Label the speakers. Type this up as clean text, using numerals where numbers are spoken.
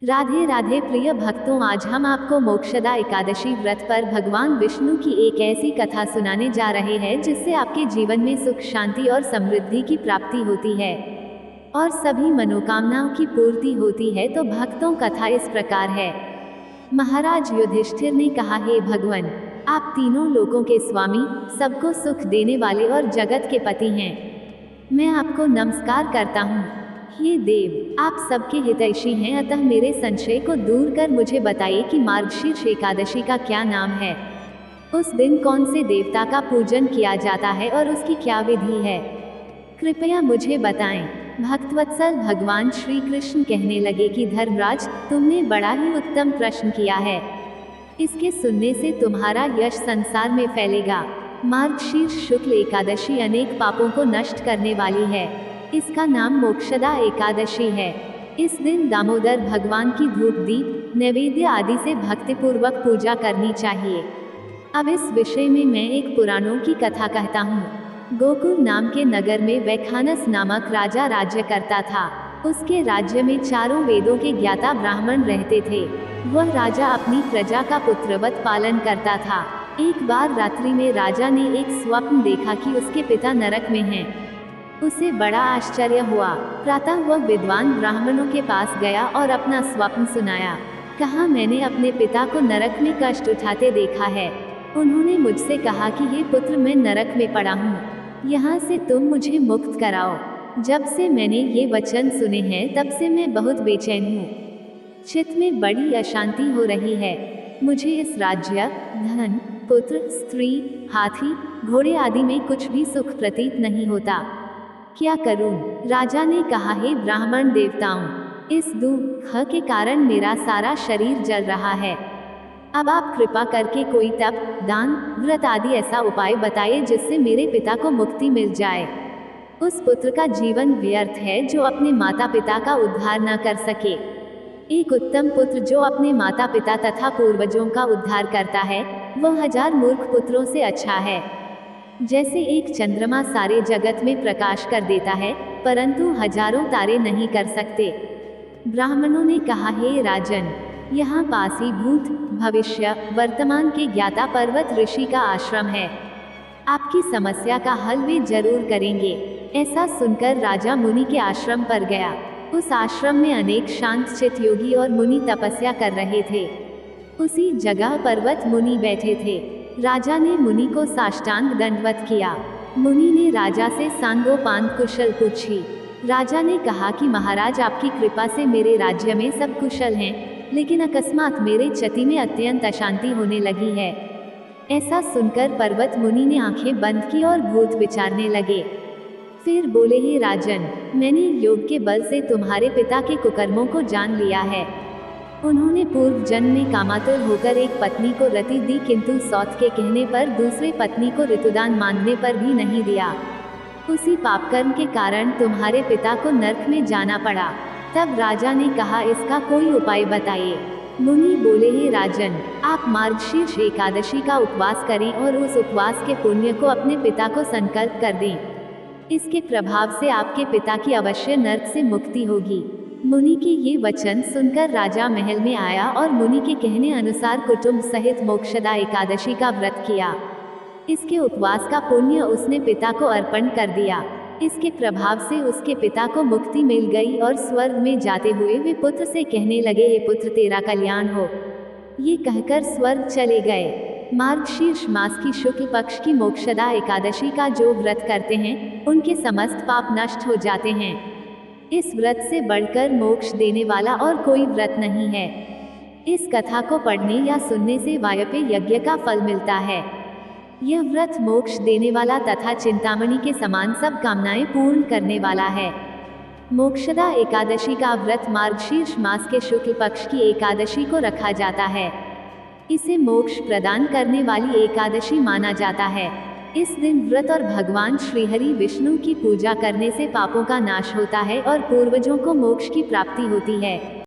Speaker 1: राधे राधे प्रिय भक्तों, आज हम आपको मोक्षदा एकादशी व्रत पर भगवान विष्णु की एक ऐसी कथा सुनाने जा रहे हैं जिससे आपके जीवन में सुख, शांति और समृद्धि की प्राप्ति होती है और सभी मनोकामनाओं की पूर्ति होती है। तो भक्तों, कथा इस प्रकार है। महाराज युधिष्ठिर ने कहा, हे भगवान, आप तीनों लोकों के स्वामी, सबको सुख देने वाले और जगत के पति हैं। मैं आपको नमस्कार करता हूँ। हे देव, आप सबके हितैषी हैं, अतः मेरे संशय को दूर कर मुझे बताइए कि मार्गशीर्ष एकादशी का क्या नाम है। उस दिन कौन से देवता का पूजन किया जाता है और उसकी क्या विधि है, कृपया मुझे बताएं। भक्तवत्सल भगवान श्री कृष्ण कहने लगे कि धर्मराज, तुमने बड़ा ही उत्तम प्रश्न किया है। इसके सुनने से तुम्हारा यश संसार में फैलेगा। मार्गशीर्ष शुक्ल एकादशी अनेक पापों को नष्ट करने वाली है। इसका नाम मोक्षदा एकादशी है। इस दिन दामोदर भगवान की धूप दीप नैवेद्य आदि से भक्तिपूर्वक पूजा करनी चाहिए। अब इस विषय में मैं एक पुराणों की कथा कहता हूँ। गोकुल नाम के नगर में वैखानस नामक राजा राज्य करता था। उसके राज्य में चारों वेदों के ज्ञाता ब्राह्मण रहते थे। वह राजा अपनी प्रजा का पुत्रवत पालन करता था। एक बार रात्रि में राजा ने एक स्वप्न देखा कि उसके पिता नरक में हैं। उसे बड़ा आश्चर्य हुआ। प्रातः वह विद्वान ब्राह्मणों के पास गया और अपना स्वप्न सुनाया। कहा, मैंने अपने पिता को नरक में कष्ट उठाते देखा है। उन्होंने मुझसे कहा कि हे पुत्र, मैं नरक में पड़ा हूँ, यहाँ से तुम मुझे मुक्त कराओ। जब से मैंने ये वचन सुने हैं तब से मैं बहुत बेचैन हूँ। चित्त में बड़ी अशांति हो रही है। मुझे इस राज्य, धन, पुत्र, स्त्री, हाथी, घोड़े आदि में कुछ भी सुख प्रतीत नहीं होता। क्या करूं? राजा ने कहा, हे ब्राह्मण देवताओं, इस दुख के कारण मेरा सारा शरीर जल रहा है। अब आप कृपा करके कोई तप, दान, व्रत आदि ऐसा उपाय बताइए जिससे मेरे पिता को मुक्ति मिल जाए। उस पुत्र का जीवन व्यर्थ है जो अपने माता पिता का उद्धार न कर सके। एक उत्तम पुत्र जो अपने माता पिता तथा पूर्वजों का उद्धार करता है, वह 1000 मूर्ख पुत्रों से अच्छा है। जैसे एक चंद्रमा सारे जगत में प्रकाश कर देता है, परंतु हजारों तारे नहीं कर सकते। ब्राह्मणों ने कहा, हे राजन, यहाँ पास ही भूत, भविष्य, वर्तमान के ज्ञाता पर्वत ऋषि का आश्रम है। आपकी समस्या का हल वे जरूर करेंगे। ऐसा सुनकर राजा मुनि के आश्रम पर गया। उस आश्रम में अनेक शांत चित योगी और मुनि तपस्या कर रहे थे। उसी जगह पर्वत मुनि बैठे थे। राजा ने मुनि को साष्टांग दंडवत किया। मुनि ने राजा से सांगोपांग कुशल पूछी। राजा ने कहा कि महाराज, आपकी कृपा से मेरे राज्य में सब कुशल हैं, लेकिन अकस्मात मेरे चति में अत्यंत अशांति होने लगी है। ऐसा सुनकर पर्वत मुनि ने आंखें बंद की और भूत विचारने लगे। फिर बोले, हे राजन, मैंने योग के बल से तुम्हारे पिता के कुकर्मों को जान लिया है। उन्होंने पूर्व जन्म में कामातुर होकर एक पत्नी को रति दी, किंतु सौत के कहने पर दूसरे पत्नी को ऋतुदान मांगने पर भी नहीं दिया। उसी पापकर्म के कारण तुम्हारे पिता को नरक में जाना पड़ा। तब राजा ने कहा, इसका कोई उपाय बताइए। मुनि बोले, हे राजन, आप मार्गशीर्ष एकादशी का उपवास करें और उस उपवास के पुण्य को अपने पिता को संकल्प कर दें। इसके प्रभाव से आपके पिता की अवश्य नरक से मुक्ति होगी। मुनि के ये वचन सुनकर राजा महल में आया और मुनि के कहने अनुसार कुटुंब सहित मोक्षदा एकादशी का व्रत किया। इसके उपवास का पुण्य उसने पिता को अर्पण कर दिया। इसके प्रभाव से उसके पिता को मुक्ति मिल गई और स्वर्ग में जाते हुए वे पुत्र से कहने लगे, हे पुत्र, तेरा कल्याण हो। ये कहकर स्वर्ग चले गए। मार्गशीर्ष मास की शुक्ल पक्ष की मोक्षदा एकादशी का जो व्रत करते हैं, उनके समस्त पाप नष्ट हो जाते हैं। इस व्रत से बढ़कर मोक्ष देने वाला और कोई व्रत नहीं है। इस कथा को पढ़ने या सुनने से वायपेय यज्ञ का फल मिलता है। यह व्रत मोक्ष देने वाला तथा चिंतामणि के समान सब कामनाएं पूर्ण करने वाला है। मोक्षदा एकादशी का व्रत मार्गशीर्ष मास के शुक्ल पक्ष की एकादशी को रखा जाता है। इसे मोक्ष प्रदान करने वाली एकादशी माना जाता है। इस दिन व्रत और भगवान श्रीहरि विष्णु की पूजा करने से पापों का नाश होता है और पूर्वजों को मोक्ष की प्राप्ति होती है।